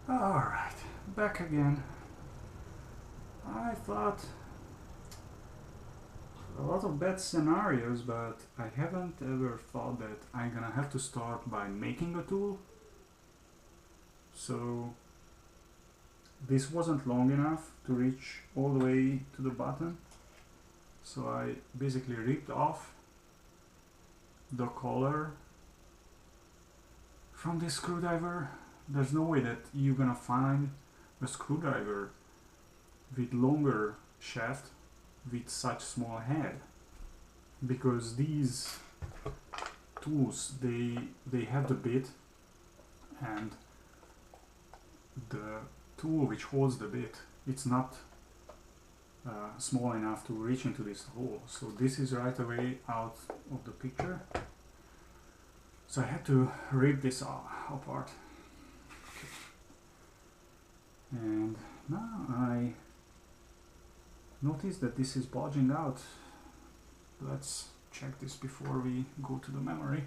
Alright, back again. I thought a lot of bad scenarios, but I haven't ever thought that I'm gonna have to start by making a tool. So this wasn't long enough to reach all the way to the bottom. So I basically ripped off the collar from this screwdriver. There's no way that you're gonna find a screwdriver with longer shaft with such small head, because these tools they have the bit, and the tool which holds the bit, it's not small enough to reach into this hole. So this is right away out of the picture. So I had to rip this apart. Okay. And now I notice that this is bulging out. Let's check this before we go to the memory.